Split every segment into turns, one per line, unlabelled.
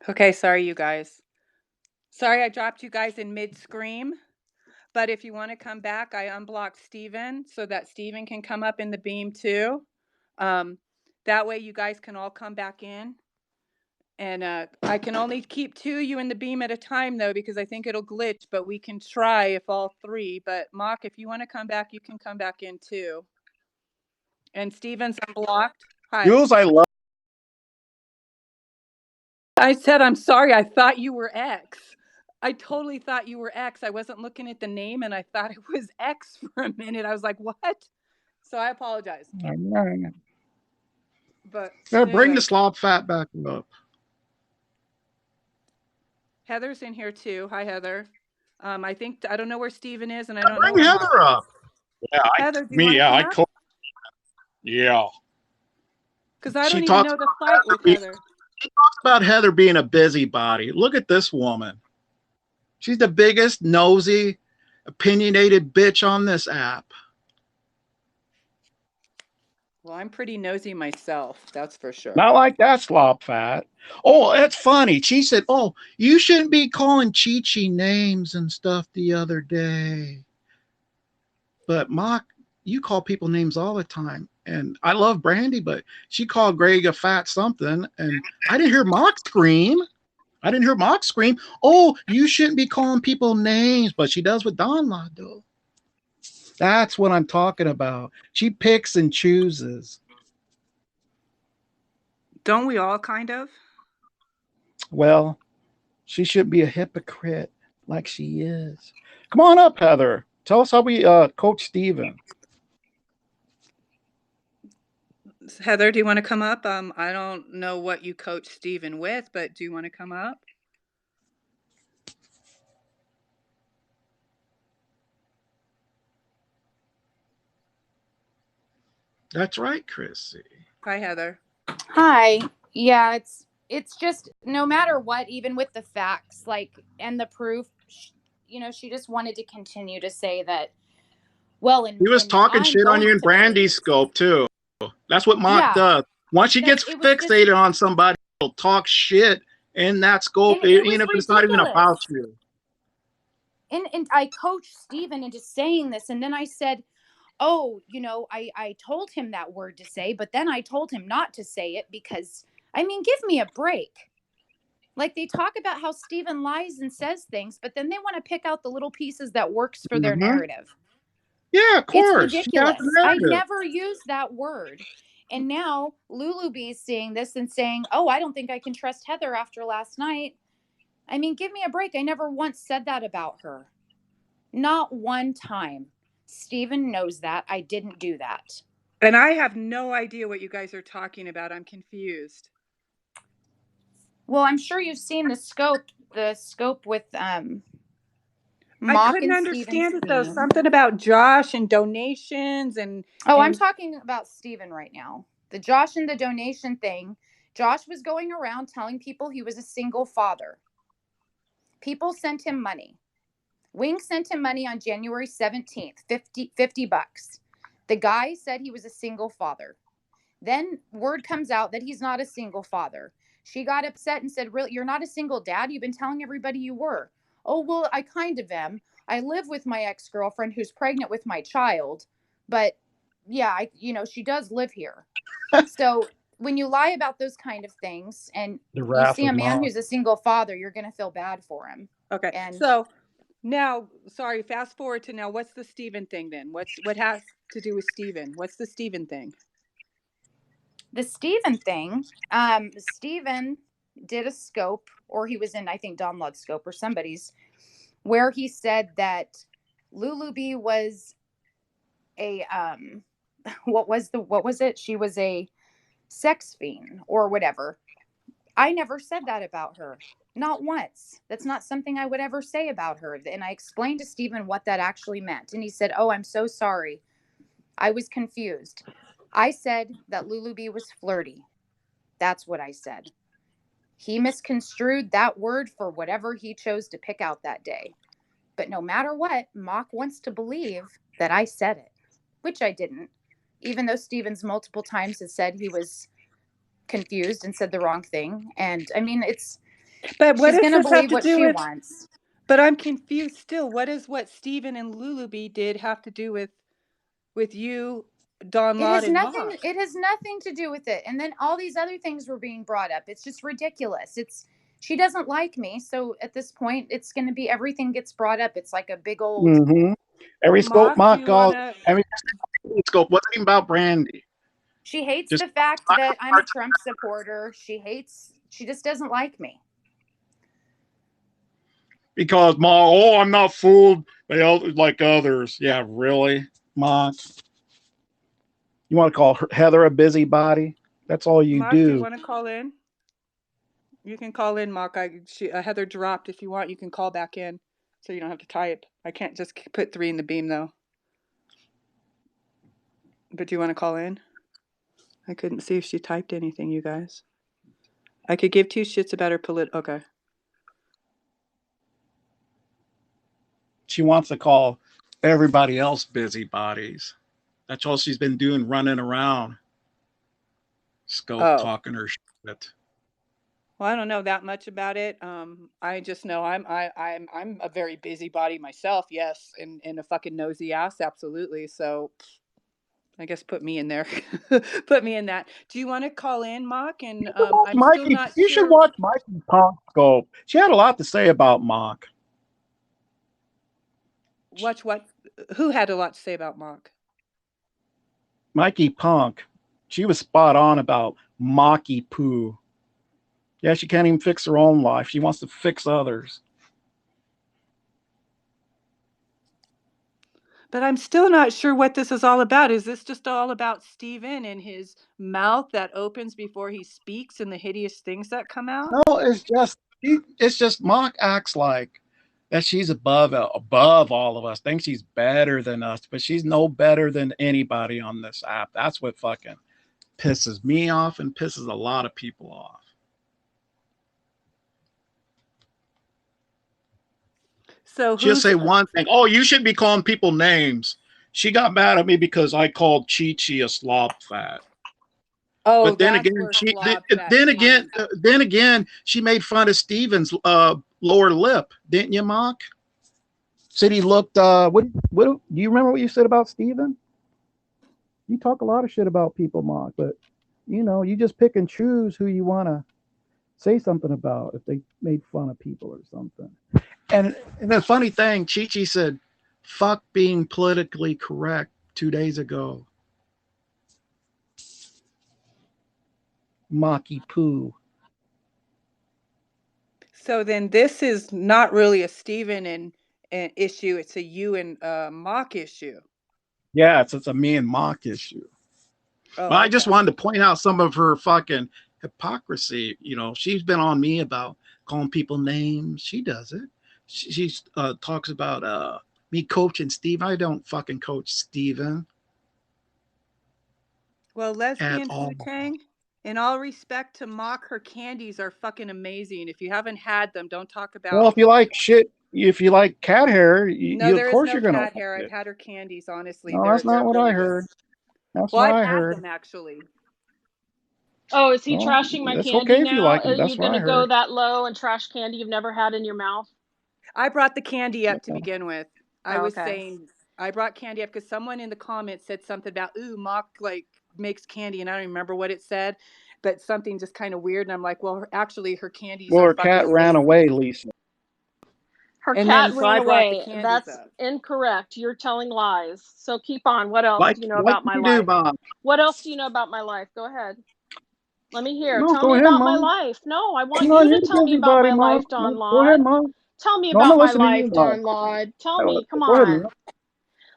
Okay, sorry, you guys. Sorry I dropped you guys in mid-scream, but if you want to come back, I unblocked Steven so that Steven can come up in the beam too. Um, that way you guys can all come back in. And I can only keep 2 of you in the beam at a time, though, because I think it'll glitch, but we can try if all 3. But Mock, if you want to come back, you can come back in too. And Steven's unblocked. Hi.
Jules, I love.
I said, I'm sorry. I thought you were X. I totally thought you were X. I wasn't looking at the name and I thought it was X for a minute. I was like, what? So I apologize. But
Bring
anyway,
the slob fat back up.
Heather's in here too. Hi, Heather. I think, I don't know where Steven is and I don't know
Bring
where Mock
Heather
is.
up. Yeah,
Heather, do you want to come up?
Yeah.
Because I
She
don't even
talks
know the fight with Heather.
about Heather being a busybody. Look at this woman. She's the biggest nosy, opinionated bitch on this app.
Well, I'm pretty nosy myself, that's for sure.
Not like that, slob fat. Oh, that's funny. She said, "Oh, you shouldn't be calling Chi-Chi names and stuff the other day." But Mock, you call people names all the time. And I love Brandy, but she called Greg a fat something. And I didn't hear Mock scream. Oh, you shouldn't be calling people names, but she does with Don Lado. That's what I'm talking about. She picks and chooses.
Don't we all kind of?
Well, she should be a hypocrite like she is. Come on up, Heather. Tell us how we coach Steven.
Heather, do you want to come up? I don't know what you coach Steven with, but do you want to come up?
That's right, Chrissy.
Hi, Heather.
Hi. Yeah, it's just no matter what, even with the facts, like, and the proof, she just wanted to continue to say that. Well, and
He was talking
I'm
shit on you
going
in
to believe.
Brandy's scope too. That's what Mock does. Once she gets fixated on somebody, he'll talk shit in that scope, even if it's not even about you.
And I coached Steven into saying this, and then I said, oh, I told him that word to say, but then I told him not to say it because, I mean, give me a break. Like, they talk about how Steven lies and says things, but then they want to pick out the little pieces that works for their narrative.
Yeah, of course.
It's ridiculous. I never used that word. And now Lulu B is seeing this and saying, oh, I don't think I can trust Heather after last night. I mean, give me a break. I never once said that about her. Not one time. Steven knows that. I didn't do that.
And I have no idea what you guys are talking about. I'm confused.
Well, I'm sure you've seen the scope with
I couldn't understand it though. Something about Josh and donations and
I'm talking about Steven right now. The Josh and the donation thing. Josh was going around telling people he was a single father. People sent him money. Wing sent him money on January 17th, $50. The guy said he was a single father. Then word comes out that he's not a single father. She got upset and said, really, you're not a single dad? You've been telling everybody you were. Oh, well, I kind of am. I live with my ex-girlfriend who's pregnant with my child. But yeah, she does live here. So when you lie about those kind of things and you see a man who's a single father, you're going to feel bad for him.
Okay. And so now, sorry, fast forward to now. What's the Steven thing then? What has to do with Steven? What's the Steven thing?
The Steven thing, Steven did a scope, or he was in, I think, Don Lud's scope or somebody's, where he said that Lulu B was a, what was it? She was a sex fiend or whatever. I never said that about her. Not once. That's not something I would ever say about her. And I explained to Steven what that actually meant. And he said, oh, I'm so sorry. I was confused. I said that Lulu B was flirty. That's what I said. He misconstrued that word for whatever he chose to pick out that day. But no matter what, Mock wants to believe that I said it, which I didn't, even though Steven's multiple times has said he was confused and said the wrong thing. And I mean,
But what
She's
does
gonna
this have
believe
to
what
do
she
with?
wants.
But I'm confused still. What does what Steven and Lulubi did have to do with you, Don
It
Lott,
has
and
nothing.
Mock?
It has nothing to do with it. And then all these other things were being brought up. It's just ridiculous. She doesn't like me, so at this point, it's going to be everything gets brought up. It's like a big old.
Mm-hmm. Every scope
Mock, do
mock
you
calls.
wanna?
Every scope wasn't even about Brandy.
She hates
Just
the fact that I'm a Trump supporter. She just doesn't like me.
because Ma, oh, I'm not fooled by like others. Yeah, really, Mock. You want to call Heather a busybody? That's all you
Mock, do you
do.
want to call in? You can call in, Mock. Heather dropped. If you want, you can call back in, so you don't have to type. I can't just put 3 in the beam though. But do you want to call in? I couldn't see if she typed anything, you guys. I could give 2 shits about her Okay.
She wants to call everybody else busybodies. That's all she's been doing, running around, scope
Oh.
talking her shit.
Well, I don't know that much about it. I just know I'm a very busybody myself. Yes, and a fucking nosy ass, absolutely. So I guess put me in there. Put me in that. Do you want to call in, Mock? And I'm still
Mikey,
not
you should
sure.
watch Mikey Punk Scope. She had a lot to say about Mock.
Watch what? Who had a lot to say about Mock?
Mikey Punk. She was spot on about Mocky Poo. Yeah, she can't even fix her own life. She wants to fix others.
But I'm still not sure what this is all about. Is this just all about Steven and his mouth that opens before he speaks and the hideous things that come out?
No, it's just Mock acts like that she's above all of us. Thinks she's better than us, but she's no better than anybody on this app. That's what fucking pisses me off and pisses a lot of people off.
So
She'll
who's
say one thing. Oh, you should be calling people names. She got mad at me because I called Chi Chi a slob fat.
Oh,
But then
that's
again,
where slob fat came in.
then again, she made fun of Steven's lower lip, didn't you, Mock? Said he looked. What do you remember what you said about Steven? You talk a lot of shit about people, Mock, but you just pick and choose who you want to say something about if they made fun of people or something. And the funny thing, Chi Chi said, "Fuck being politically correct" 2 days ago. Mocky poo.
So then this is not really a Steven and issue. It's a you and Mock issue.
Yeah, it's a me and Mock issue.
Oh,
But I just
okay.
wanted to point out some of her fucking hypocrisy. She's been on me about calling people names. She does it. She talks about me coaching Steve. I don't fucking coach Steven
Well,
at
lesbian
all.
Wu-Tang, in all respect to Mock, her candies are fucking amazing. If you haven't had them, don't talk
Well,
about.
if you like cat hair,
No,
of
there is
course
no
you're gonna
cat
like
hair. I've
it.
had her candies. Honestly,
No,
they're
that's not
they're
what I
really good.
heard. That's
Well,
what
I've
I
had
heard.
them actually.
Oh, is he
Well,
trashing my
that's
candy
okay if you
now?
like
Are
them.
you
That's what I
gonna go
heard.
that low and trash candy you've never had in your mouth?
I brought the candy up to
Yeah.
begin with. I
Oh,
was
okay.
saying I brought candy up because someone in the comments said something about Mock like makes candy, and I don't remember what it said, but something just kind of weird. And I'm like, well, actually, her candies
Well,
are
her
fucking
cat ran
amazing.
away, Lisa.
Her
And then
cat
so
ran
I brought the
away.
candies
That's
up.
incorrect. You're telling lies. So keep on. What else
Like
do you know
like
about my
you do,
life?
Bob.
What else do you know about my life? Go ahead. Let me hear.
No,
Tell
go
me
ahead,
about my
Mom.
life. No, I want
No,
you
you're
to
the
tell me about
busybody,
my
Mom.
life, Don
No, go ahead,
Laud.
Mom.
Tell me
No, I'm gonna
about my
listen to you,
life,
Mom.
Don Laud. Tell me. Come
Go ahead,
on.
Mom.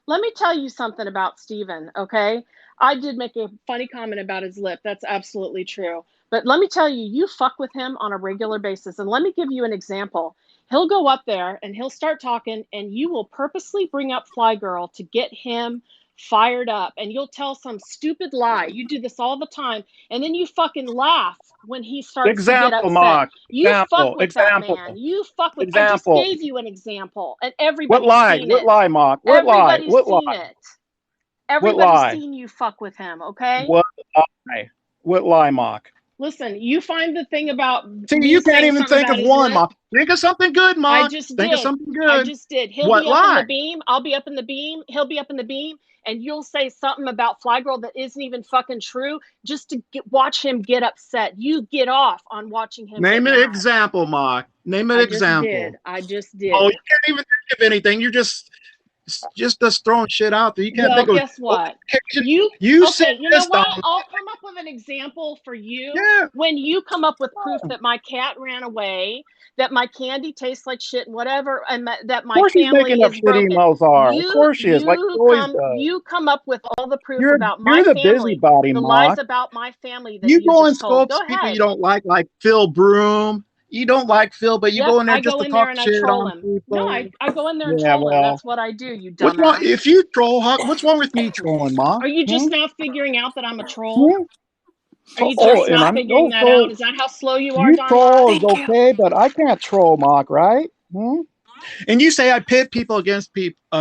Let me tell you something about Steven, okay? I did make a funny comment about his lip. That's absolutely true. But let me tell you, you fuck with him on a regular basis. And let me give you an example. He'll go up there and he'll start talking, and you will purposely bring up Fly Girl to get him fired up. And you'll tell some stupid lie. You do this all the time. And then you fucking laugh when he starts to get
Example,
upset.
Mark.
You fuck
Example.
with that
Example.
man. You fuck with, I just
Example.
gave you an example, and
What
everybody's
lie?
seen
What
it.
lie, Mark? What lie?
Everybody's
What
seen
lie?
it.
What
Everybody's
lie?
seen you fuck with him, okay?
What lie? What lie, Mark?
Listen, you find the thing about
See,
me
you can't
saying
even
something
think
about
of
his
one,
lip.
Mark. Think of something good,
I
Mark.
just
Think of
did.
something
I
good.
just did. He'll
What
be up in the
lie?
beam. I'll be up in the beam. He'll be up in the beam. And you'll say something about Fly Girl that isn't even fucking true just to watch him get upset. You get off on watching him
Name
get
an
mad.
example, Mark. Name an
I
example.
just
Oh,
did.
you can't even think of anything. You're just throwing shit out there. You can't
Well,
think of.
guess what?
You said
Okay, you know
this,
what?
Dom.
I'll come up with an example for you
Yeah.
when you come up with proof that my cat ran away, that my candy tastes like shit, and whatever, and that my
Of course she's
family
making up
is
shit
broken.
emos are. Of course she is, like she always does.
You come up with all the proof
You're
about my
the
family,
busybody,
the
Mark.
lies about my family that
You
you
go and
just told.
scope
Go
people
ahead.
you don't like Phil Broom. You don't like Phil, but you
Yep,
go in there
I
just
go
to
in there
talk
and I
shit
troll
on
him.
people.
No, I go in there and
Yeah,
troll him.
well,
That's what I do, you
what's wrong
dumbass.
if you troll? What's wrong with me trolling, Mark?
Are you just now figuring out that I'm a troll?
Hmm?
Are you
Oh,
just
and
now
I'm
figuring that
so
out? Is that how slow you are,
you
Don
troll is
Thank you.
okay, but I can't troll, Mark, right? And you say I pit people against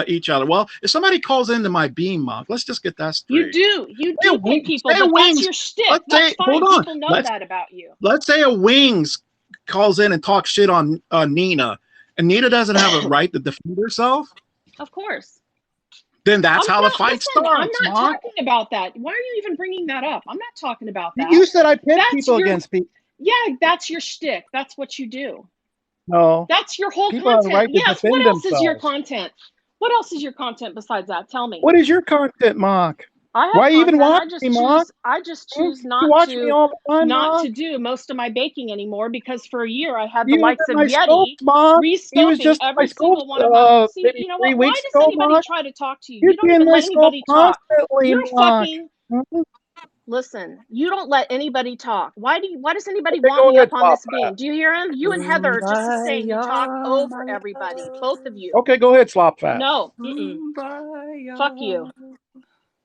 each other. Well, if somebody calls into my beam, Mark, let's just get that straight.
You do pit people,
Say a
but that's
wings.
your shtick.
Let's
That's
say, hold
fine.
on.
People know that about you.
Let's say a wings calls in and talks shit on Nina, and Nina doesn't have a right to defend herself.
Of course.
Then that's how the fight starts,
I'm not
Mark.
talking about that. Why are you even bringing that up? I'm not talking about that.
You said I pit
That's
people
your,
against people.
Yeah, that's your shtick. That's what you do.
No.
That's your whole
People have the
content.
right to
Yes.
defend
What else is your
themselves.
content? What else is your content besides that? Tell me.
What is your content, Mark?
I have
Why
content.
even watch me, Mark?
I just choose
You
not
watch me
to
all the time, Mark?
do most of my baking anymore because for a year I had the
You was
likes
in
of
my scope,
Yeti
Mark. You was
re-scoping
just in my
every
scope
single one of my. See,
maybe
you know
3
what? Why
weeks
does
ago,
anybody
Mark.
try to talk to you?
You'd
You don't
be in
even
my
let
scope
anybody talk.
constantly,
You're
Mark.
fucking. Listen, you don't let anybody talk. Why does anybody
Okay,
want
go
me
ahead,
up on
swap
this
that.
beam? Do you hear him? You and Heather are just the same. You talk over everybody, both of you.
Okay, go ahead, slop fat.
No, fuck you.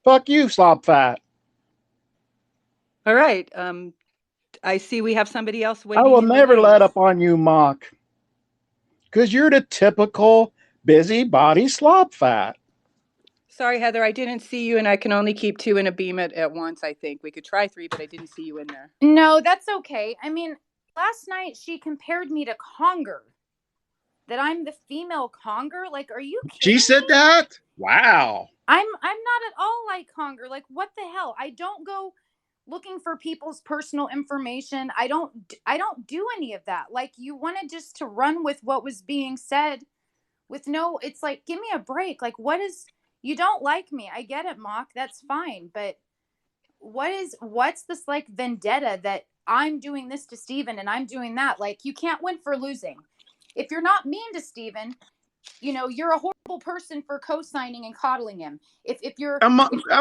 Fuck you, slop fat.
All right. I see we have somebody else
I
waiting
will
in the
never let
wings.
up on you, Mark. Because you're the typical busybody slop fat.
Sorry, Heather, I didn't see you, and I can only keep 2 in a beam at once, I think. We could try 3, but I didn't see you in there.
No, that's okay. I mean, last night she compared me to Conger. That I'm the female Conger? Like, are you kidding
She said
me?
that? Wow.
I'm not at all like Conger. Like, what the hell? I don't go looking for people's personal information. I don't do any of that. Like, you wanted just to run with what was being said with no, it's like, give me a break. Like, you don't like me. I get it, Mock. That's fine. But what's this like vendetta that I'm doing this to Steven and I'm doing that? Like, you can't win for losing. If you're not mean to Steven, you're a horrible person for co-signing and coddling him. If you're,
I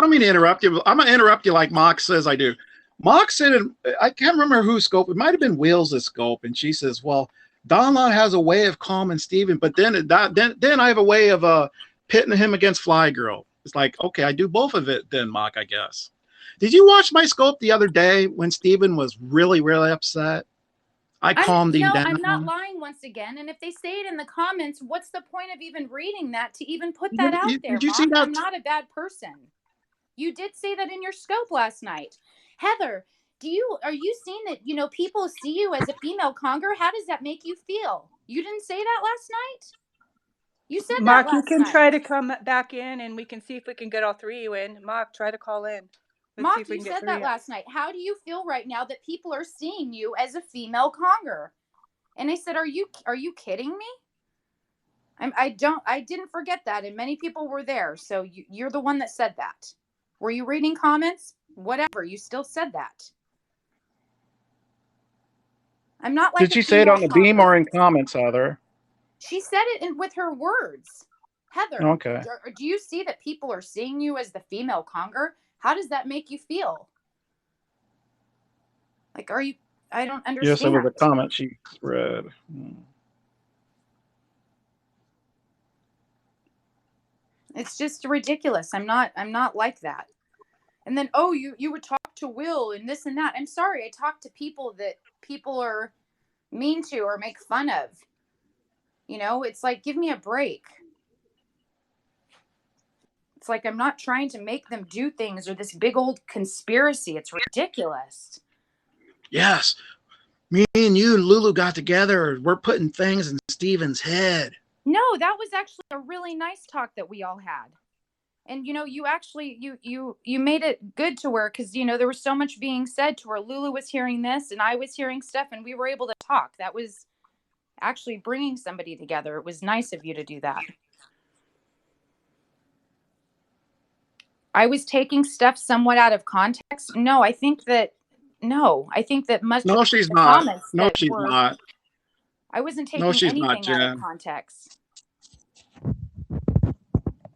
don't mean to interrupt you. I'm going to interrupt you like Mock says I do. Mock said, I can't remember whose scope. It might have been Wheels' scope. And she says, well, Donlon has a way of calming Steven, but then I have a way of pitting him against Fly Girl. It's like, okay, I do both of it then, Mock, I guess. Did you watch my scope the other day when Steven was really, really upset? I calmed him down.
I'm not lying once again. And if they say it in the comments, what's the point of even reading that to even put that out there,
Did you see
Mock?
that?
I'm not a bad person. You did say that in your scope last night. Heather, are you seeing that, people see you as a female Conger? How does that make you feel? You didn't say that last night? You said
Mark,
that
you
last
can
night.
try to come back in, and we can see if we can get all 3 of you in. Mark, try to call in. Let's see
Mock,
if we
you
can get
said
3
that last night. How do you feel right now that people are seeing you as a female Conger? And I said, are you kidding me? I didn't forget that, and many people were there. So you're the one that said that. Were you reading comments? Whatever, you still said that. I'm not like.
Did she say it on the beam or in comments, Heather?
She said it with her words. Heather,
okay.
Do you see that people are seeing you as the female Conger? How does that make you feel? Like, are you? I don't understand.
Yes, it was a comment she read.
It's just ridiculous. I'm not like that. And then, you would talk to Will and this and that. I'm sorry. I talk to people that people are mean to or make fun of. It's like, give me a break. It's like, I'm not trying to make them do things or this big old conspiracy. It's ridiculous.
Yes, me and you and Lulu got together. We're putting things in Steven's head.
No, that was actually a really nice talk that we all had. And you actually you made it good to her, because there was so much being said to her. Lulu was hearing this and I was hearing stuff, and we were able to talk. That was actually bringing somebody together. It was nice of you to do that. I was taking stuff somewhat out of context. No, I think that much
No,
of
she's
the
not.
comments
No,
that
she's
were,
not.
I wasn't
No,
taking
she's not,
anything out of
Jen.
context.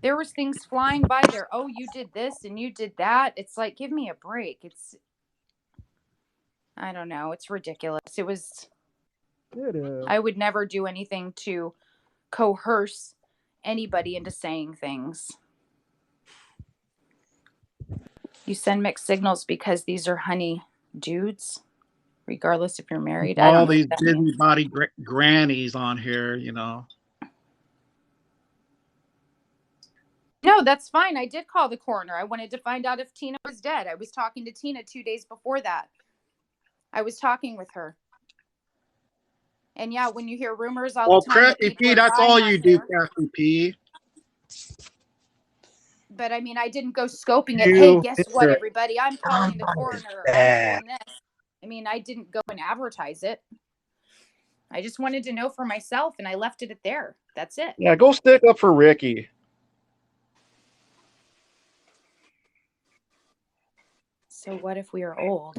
There was things flying by there. Oh, you did this and you did that. It's like, give me a break. I don't know. It's ridiculous.
It is.
I would never do anything to coerce anybody into saying things. You send mixed signals because these are honey dudes, regardless if you're married. I don't
All
know
these
what that means.
busybody grannies on here,
No, that's fine. I did call the coroner. I wanted to find out if Tina was dead. I was talking to Tina 2 days before that. I was talking with her. And yeah, when you hear rumors all
Well,
the time that
Crafty
people
P,
are
that's
dying
all
out
you do,
there.
Crafty P.
But I mean, I didn't go scoping it.
You
Hey, guess what,
Hitler.
everybody? I'm calling the coroner. I'm doing this. I mean, I didn't go and advertise it. I just wanted to know for myself, and I left it at there. That's it.
Yeah, go stick up for Ricky.
So what if we are old?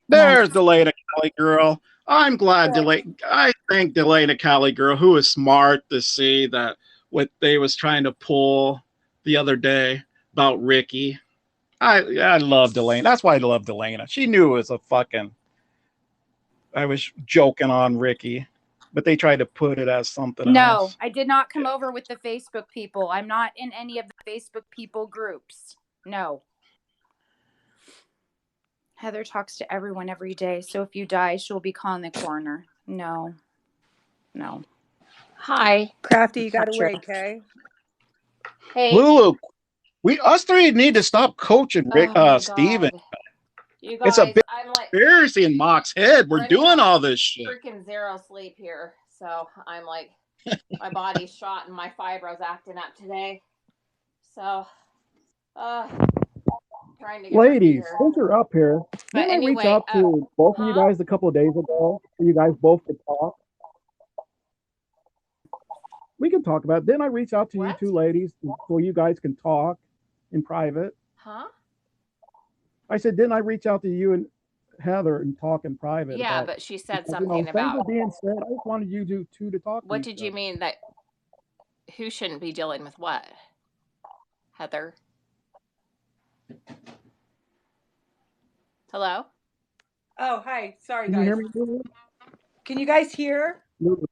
There's Delana Cali girl. I'm glad I thank Delana Cali girl, who is smart to see that what they was trying to pull the other day about Ricky. I love Delana. That's why I love Delana. She knew it was I was joking on Ricky, but they tried to put it as something
No,
else.
I did not come over with the Facebook people. I'm not in any of the Facebook people groups. No. Heather talks to everyone every day, so if you die, she'll be calling the coroner. No.
Hi.
Crafty, you got
Not
to
true.
wait, okay?
Hey.
Lulu, us three need to stop coaching Rick,
Oh my
Steven.
God. You
It's a
guys,
big
I'm like
conspiracy in Mock's head. We're
running
doing
on
all this shit.
freaking zero sleep here. So I'm like, my body's shot and my fibro's acting up today. So, trying to get
Ladies,
here.
since you're up here,
But
didn't I reach
anyway,
out to both of you guys a couple of days ago? So you guys both could talk. We can talk about it. Didn't I reach out to you
What?
two ladies so you guys can talk in private?
Huh?
I said, didn't I reach out to you and Heather and talk in private?
Yeah,
about,
but she said
because,
something
things
about.
are being said. I just wanted you two to talk.
What
to each
did you
other.
mean that? Who shouldn't be dealing with what? Heather? Hello?
Oh, hi. Sorry,
Can you hear
guys.
me, Lulu?
Can you guys hear?
Lulu?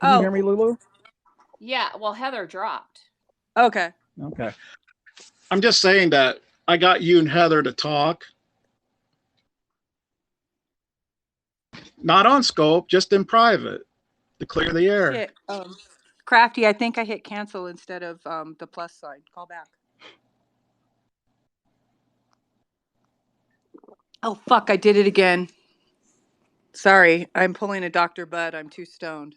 Can you hear me, Lulu?
Yeah, well, Heather dropped.
Okay.
Okay.
I'm just saying that I got you and Heather to talk. Not on scope, just in private to clear the air.
Shit. Crafty, I think I hit cancel instead of the plus sign. Call back. Oh, fuck. I did it again. Sorry. I'm pulling a Dr. Bud. I'm too stoned.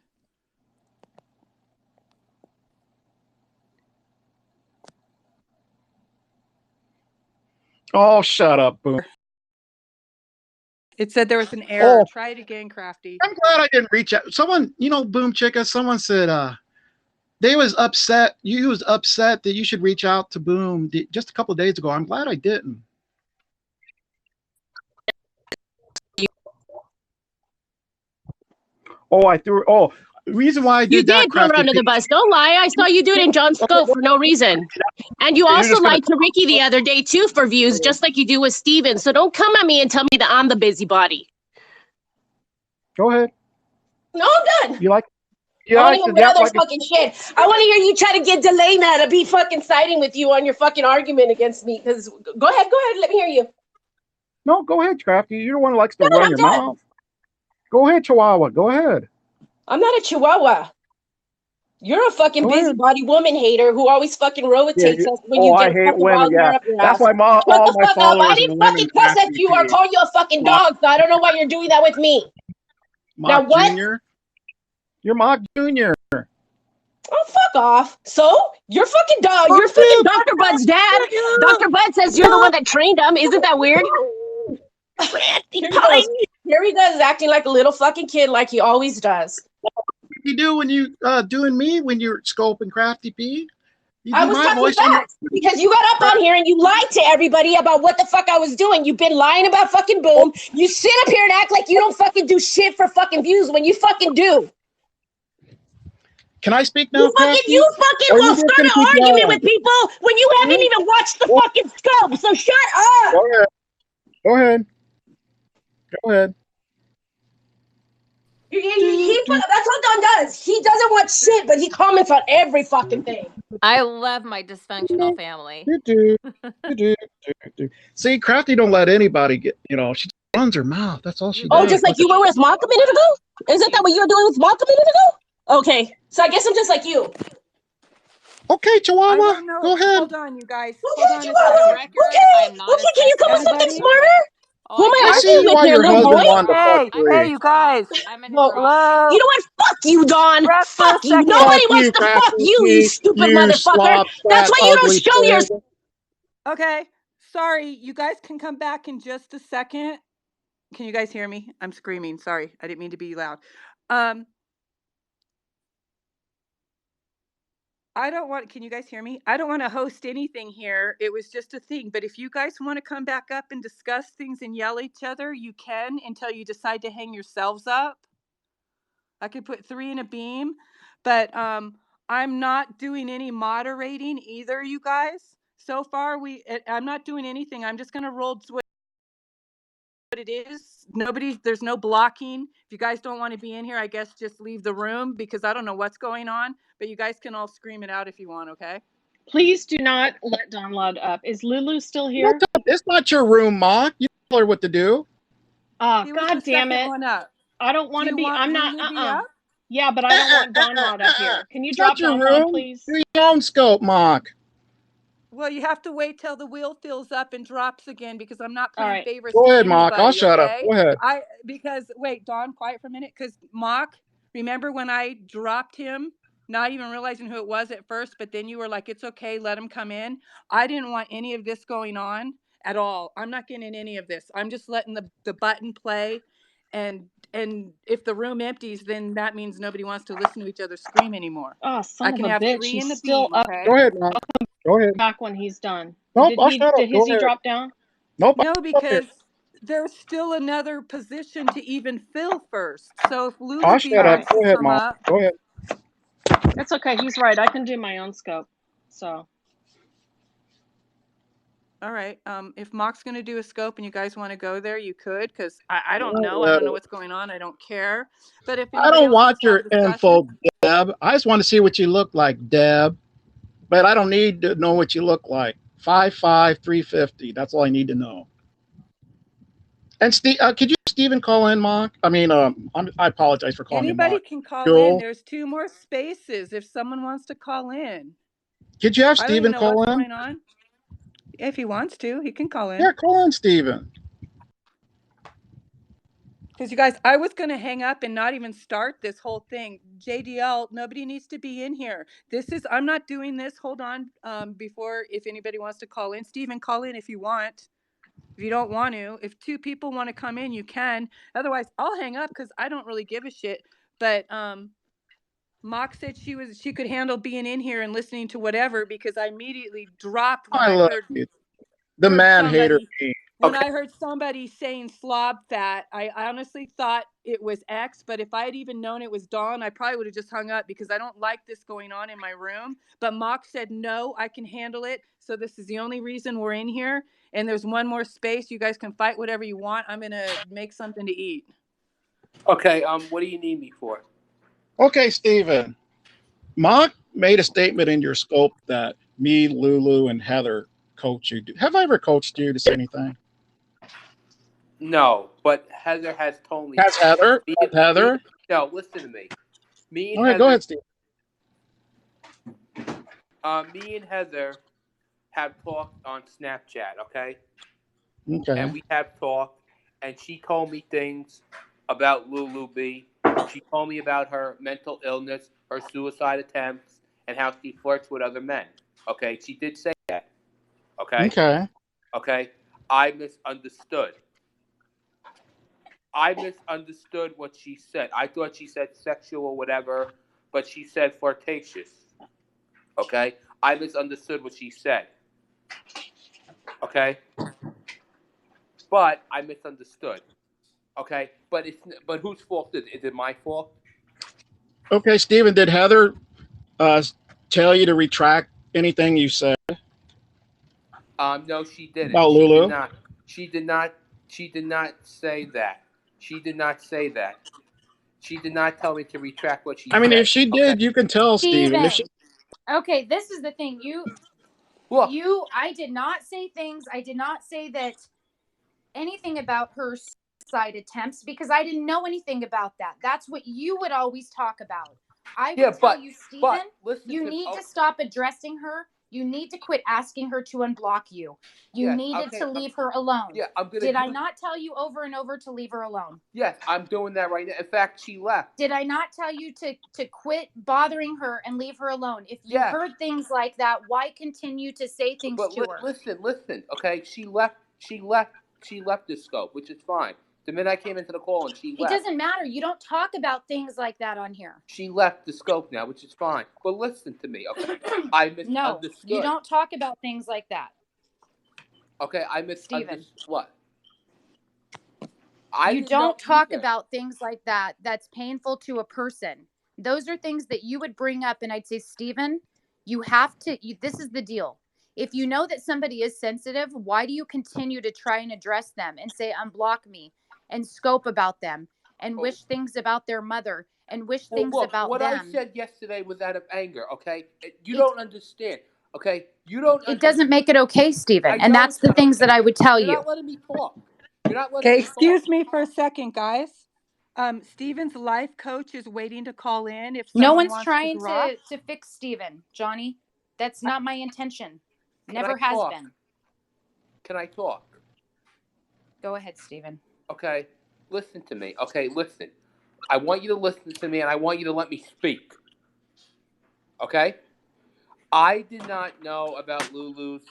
Oh, shut up, Boom.
It said there was an error.
Oh.
Try it again, Crafty.
I'm glad I didn't reach out. Someone, Boom Chica, someone said they was upset. You was upset that you should reach out to Boom just a couple of days ago. I'm glad I didn't. Reason why I did
You
that,
did throw her under the bus. Don't lie. I saw you do it in John's scope for no reason. And you also lied to Ricky the other day, too, for views, just like you do with Steven. So don't come at me and tell me that I'm the busybody.
Go ahead.
No, I'm done.
You like?
I want to hear what other fucking shit. I want to hear you try to get Delana to be fucking siding with you on your fucking argument against me. Because go ahead. Let me hear you.
No, go ahead, Crafty. You're the one who likes to run your mouth. Go ahead, Chihuahua. Go ahead.
I'm not a Chihuahua. You're a fucking
Go ahead.
busybody woman hater who always fucking
Yeah,
rotates us when you
I
get
hate
fucking
women.
wild
Yeah,
hair up your
that's
ass.
why
Shut
all
the
my
fuck up. I
followers are
didn't
women.
fucking cuss at you or call you a fucking dog, so I don't know why you're doing that with me. Now
Mock
what?
Junior.
You're Mock Junior.
Oh, fuck off. So? You're fucking dog.
Oh,
You're fucking
dude,
Dr. Bud's dad. Dr. Bud says you're the one that trained him. Isn't that weird? Here he goes. Here he goes acting like a little fucking kid like he always does.
What you do when you doing me when you're scoping Crafty P? You
I
do
was
my
talking
voice on
facts because you got up on here and you lied to everybody about what the fuck I was doing. You've been lying about fucking Boom. You sit up here and act like you don't fucking do shit for fucking views when you fucking do.
Can I speak now, Crafty?
You fucking
Or you
will
just
start
gonna
an
keep
argument
yelling?
with people when you haven't even watched the fucking scope. So shut up.
Go ahead. Go ahead. Go ahead.
That's what Don does. He doesn't watch shit, but he comments on every fucking thing.
I love my dysfunctional family.
See, Crafty don't let anybody get. She runs her mouth. That's all she
You
Oh,
does.
just like you were with Mock a minute ago? Isn't that what you were doing with Mock a minute ago? Okay, so I guess I'm just like you.
Okay,
I
Chihuahua,
don't know.
go ahead.
Hold on, you guys.
Okay,
Hold on a
For the
second.
record, I'm not
Okay, can you come up with something
Everybody?
smarter?
Oh,
Who am I
I see
arguing
you
with
while
here,
your
little boy?
husband wanted to fuck
Hey,
free.
you guys.
I'm in
Well,
drop.
Hello.
you know what? Fuck you, Don.
Rest for a
Fuck you.
second.
Nobody
Fuck
wants
you,
to
Crafty
fuck you, you
P,
stupid
you
motherfucker.
slob,
That's
fat,
why you don't
ugly
show your.
pig.
Okay. Sorry. You guys can come back in just a second. Can you guys hear me? I'm screaming. Sorry. I didn't mean to be loud. Can you guys hear me? I don't want to host anything here. It was just a thing. But if you guys want to come back up and discuss things and yell at each other, you can until you decide to hang yourselves up. I could put 3 in a beam, but I'm not doing any moderating either, you guys. So far, I'm not doing anything. I'm just going to roll what it is. There's no blocking. If you guys don't want to be in here, I guess just leave the room because I don't know what's going on. But you guys can all scream it out if you want, okay?
Please do not let Don Lud up. Is Lulu still here?
It's not your room, Mock. You tell her what to do.
Oh,
He was
God
the
damn
second
it.
one up.
I don't
Do
want to
you
be.
want
I'm not.
Lulu to be up?
Yeah, but I don't want Don Lud up here. Can you
It's
drop
not your
Don Lud,
room.
please?
Do your own scope, Mock.
Well, you have to wait till the wheel fills up and drops again because I'm not
All
playing
right.
favorites
Go
to
ahead, Mock. I'll
anybody,
shut up.
okay?
Go ahead.
Wait, Dawn, quiet for a minute. Because Mock, remember when I dropped him, not even realizing who it was at first, but then you were like, it's okay, let him come in. I didn't want any of this going on at all. I'm not getting in any of this. I'm just letting the button play. And if the room empties, then that means nobody wants to listen to each other scream anymore.
Oh,
I
son of
can
a
have
bitch.
3
He's
in the
still
beam,
up.
okay?
Go ahead, Mock. Go ahead.
Back when he's done.
Nope, I'll shut up.
Did
Go
he
ahead.
drop down?
Nope.
No,
Up here.
because there's still another position to even fill first. So if Lulu
I'll
B
shut up.
wants to
Go ahead,
come
Mock.
up,
Go ahead.
It's okay. He's right. I can do my own scope. So.
all right. If Mock's going to do a scope and you guys want to go there, you could, because I don't
Don't
know. I
let
don't know
her.
what's going on. I don't care. But if
I
anybody
don't
else wants
want
to have
your
a discussion,
info, Deb. I just want to see what you look like, Deb. But I don't need to know what you look like. 5'5", 350. That's all I need to know. And Steve, could you Stephen call in, Mock? I mean, I apologize for calling you
anybody
Mock.
can call in.
Jules,
There's 2 more spaces if someone wants to call in.
could you have
I don't even
Stephen
know what's
call in?
going on. If he wants to, he can call in.
Yeah, call in, Stephen.
Because you guys, I was going to hang up and not even start this whole thing. JDL, nobody needs to be in here. I'm not doing this. Hold on. Before, if anybody wants to call in, Stephen, call in if you want. If you don't want to, if 2 people want to come in, you can. Otherwise, I'll hang up because I don't really give a shit. But Mock said she could handle being in here and listening to whatever because I immediately dropped when
I
I
love
heard
you. The
heard
man hater.
somebody when I heard somebody saying slob fat. I honestly thought it was X, but if I had even known it was Dawn, I probably would have just hung up because I don't like this going on in my room. But Mock said, no, I can handle it. So this is the only reason we're in here. And there's one more space. You guys can fight whatever you want. I'm going to make something to eat.
Okay, what do you need me for?
Okay, Stephen. Mock made a statement in your scope that me, Lulu, and Heather coach you. Have I ever coached you to say anything?
No, but Heather has told me.
Has Heather?
Me
Has Heather?
no, listen to me. Me and
Okay, go
Heather.
ahead, Steve.
Me and Heather have talked on Snapchat, okay?
Okay.
And we have talked, and she told me things about Lulu B. She told me about her mental illness, her suicide attempts, and how she flirts with other men. Okay, she did say that. Okay?
Okay.
Okay? I misunderstood. I misunderstood what she said. I thought she said sexual or whatever, but she said flirtatious. Okay? I misunderstood what she said. Okay? But I misunderstood. Okay? But whose fault is it? Is it my fault?
Okay, Stephen, did Heather tell you to retract anything you said
No, she didn't.
about
She did
Lulu?
not. She did not. She did not say that. She did not say that. She did not tell me to retract what she
I mean,
said.
if she
Okay.
did, you can tell Stephen. If
Steven.
she,
Okay, this is the thing.
Look.
I did not say things. I did not say that anything about her suicide attempts because I didn't know anything about that. That's what you would always talk about. I
Yeah,
would tell you, Stephen,
listen
you need to stop addressing her. You need to quit asking her to unblock you. You
Yes,
needed
okay,
to leave her alone.
Yeah, I'm gonna.
Did I not tell you over and over to leave her alone?
Yes, I'm doing that right now. In fact, she left.
Did I not tell you to quit bothering her and leave her alone? If you
Yes.
heard things like that, why continue to say things to her?
Listen. Okay, she left. She left this scope, which is fine. The minute I came into the call and she
It
left.
doesn't matter. You don't talk about things like that on here.
She left the scope now, which is fine. But listen to me, okay? I misunderstood.
No, you don't talk about things like that.
Okay, I misunderstood.
Steven.
What?
You don't talk about things like that. That's painful to a person. Those are things that you would bring up, and I'd say, Steven, you have to. This is the deal. If you know that somebody is sensitive, why do you continue to try and address them and say unblock me and scope about them and wish things about their mother and wish things about
what
them?
I said yesterday was out of anger. Okay, you don't understand. Okay, you don't.
It doesn't make it okay, Steven,
I
and
know
that's
it's
the
not
things
okay.
that I would tell
You're
you.
not letting me talk. You're not letting
Okay,
me
excuse
talk.
me for a second, guys. Steven's life coach is waiting to call in if
No
someone
one's
wants
trying
to drop.
to fix Steven, Johnny. That's not my intention.
Can
Never
I
has
talk?
been.
Can I talk?
Go ahead, Steven.
Okay, listen to me. Okay, listen. I want you to listen to me, and I want you to let me speak. Okay? I did not know about Lulu's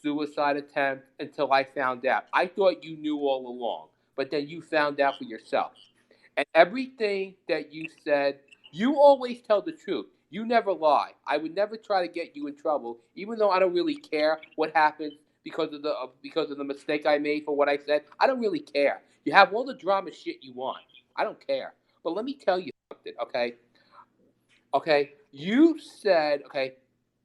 suicide attempt until I found out. I thought you knew all along, but then you found out for yourself. And everything that you said, you always tell the truth. You never lie. I would never try to get you in trouble, even though I don't really care what happens because of the mistake I made for what I said. I don't really care. You have all the drama shit you want. I don't care. But let me tell you something, okay? Okay, you said, okay,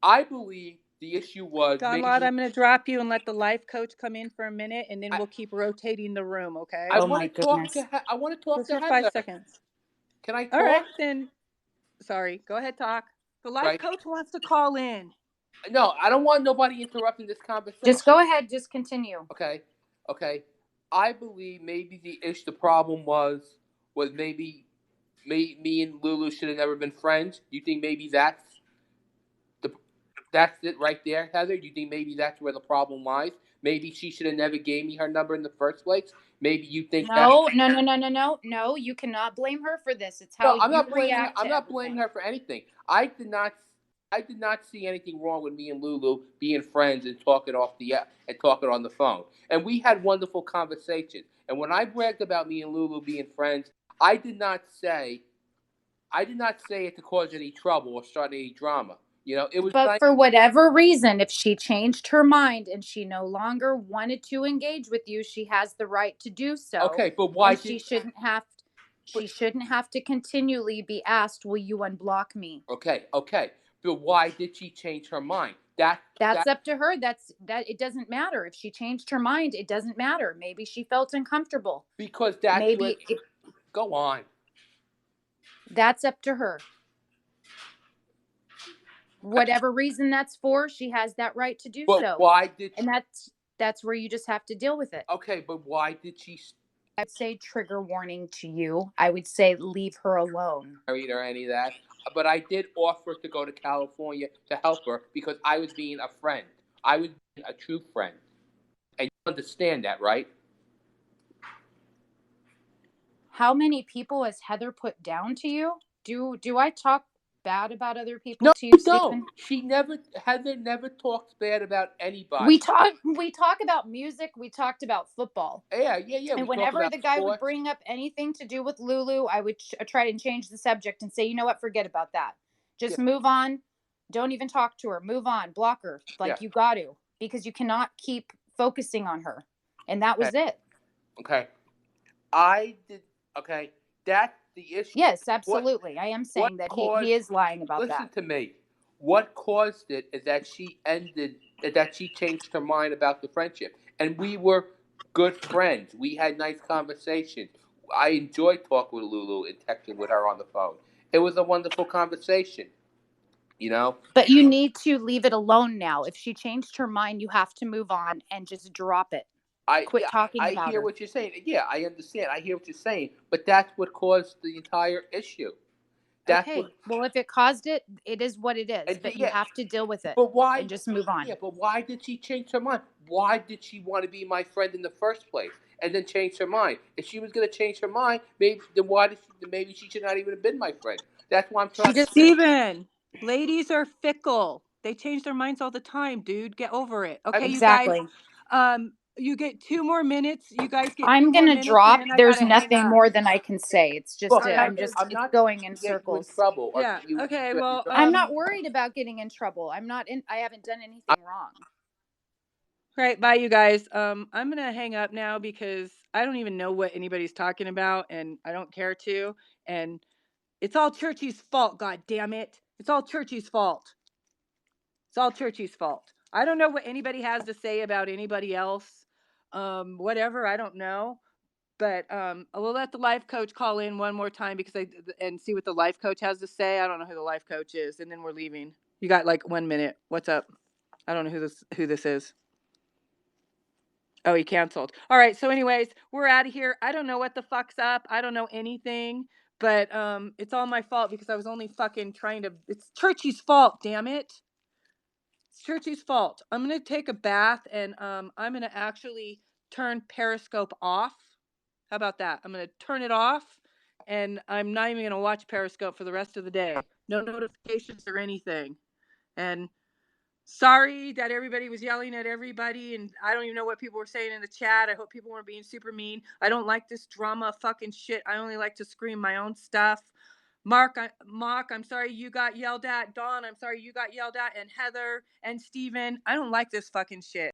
I believe the issue was
Don
maybe.
Lott, I'm going to drop you and let the life coach come in for a minute, and then we'll keep rotating the room, okay?
Oh my goodness.
I want to talk
Just
to
for
Heather.
5 seconds.
Can I talk?
All right, then. Sorry, go ahead, talk. The life coach wants to call in.
No, I don't want nobody interrupting this conversation.
Just go ahead. Just continue.
Okay. I believe maybe the problem was maybe me and Lulu should have never been friends. You think maybe that's it right there, Heather? Do you think maybe that's where the problem lies? Maybe she should have never gave me her number in the first place. Maybe you think
No. You cannot blame her for this. It's how
I'm
you
not blaming her.
react.
I'm not blaming her for anything. I did not see anything wrong with me and Lulu being friends and talking on the phone. And we had wonderful conversations. And when I bragged about me and Lulu being friends, I did not say it to cause any trouble or start any drama. You know, it was.
But for whatever reason, if she changed her mind and she no longer wanted to engage with you, she has the right to do so.
Okay, but why
she shouldn't have to continually be asked, "Will you unblock me?"
Okay. But why did she change her mind?
That's up to her. It doesn't matter. If she changed her mind, it doesn't matter. Maybe she felt uncomfortable.
Because go on.
That's up to her. Whatever reason that's for, she has that right to do so.
Why did?
And that's where you just have to deal with it.
Okay, but why did she?
I'd say trigger warning to you. I would say leave her alone.
Married or any of that. but I did offer to go to California to help her because I was being a friend. I was being a true friend. And you understand that, right?
How many people has Heather put down to you? Do I talk bad about other people
No,
to you,
you
Stephen?
don't. Heather never talks bad about anybody.
We talk about music, we talked about football.
Yeah.
And
We talk
whenever
about
the guy would
sports.
bring up anything to do with Lulu, I would try to change the subject and say, you know what, forget about that. Just move on. Don't even talk to her. Move on. Block her. Like, you got to, because you cannot keep focusing on her. And that was it.
Okay. I did. Okay. That's the issue.
Yes, absolutely. I am saying that he is lying about that.
Listen to me. What caused it is that she changed her mind about the friendship. And we were good friends. We had nice conversations. I enjoyed talking with Lulu and texting with her on the phone. It was a wonderful conversation. You know?
But you need to leave it alone now. If she changed her mind, you have to move on and just drop it. Quit talking about her.
I hear what you're saying. Yeah, I understand. I hear what you're saying. But that's what caused the entire issue.
Well, if it caused it, it is what it is. But you have to deal with it.
But why?
And just move on.
Yeah, but why did she change her mind? Why did she want to be my friend in the first place, and then change her mind? If she was going to change her mind, maybe she should not even have been my friend. That's why I'm trying to say.
Stephen, ladies are fickle. They change their minds all the time, dude. Get over it. Okay,
exactly.
You guys. You get 2 more minutes. You guys get.
I'm gonna drop. There's nothing more than I can say. It's just
I'm not
going in circles.
In trouble.
Yeah. Okay. Well,
I'm not worried about getting in trouble. I haven't done anything wrong.
Right. Bye, you guys. I'm gonna hang up now because I don't even know what anybody's talking about, and I don't care to. And it's all Churchy's fault. God damn it! It's all Churchy's fault. It's all Churchy's fault. I don't know what anybody has to say about anybody else. Whatever, I don't know. But we'll let the life coach call in one more time and see what the life coach has to say. I don't know who the life coach is, and then we're leaving. You got like 1 minute. What's up? I don't know who this is. Oh, he canceled. All right. So, anyways, we're out of here. I don't know what the fuck's up. I don't know anything. But it's all my fault because I was only fucking trying to. It's Churchy's fault. Damn it. It's Churchy's fault. I'm gonna take a bath and I'm gonna actually turn Periscope off. How about that? I'm gonna turn it off and I'm not even gonna watch Periscope for the rest of the day. No notifications or anything. And sorry that everybody was yelling at everybody and I don't even know what people were saying in the chat. I hope people weren't being super mean. I don't like this drama fucking shit. I only like to scream my own stuff. Mock, I'm sorry you got yelled at. Dawn, I'm sorry you got yelled at. And Heather and Steven, I don't like this fucking shit.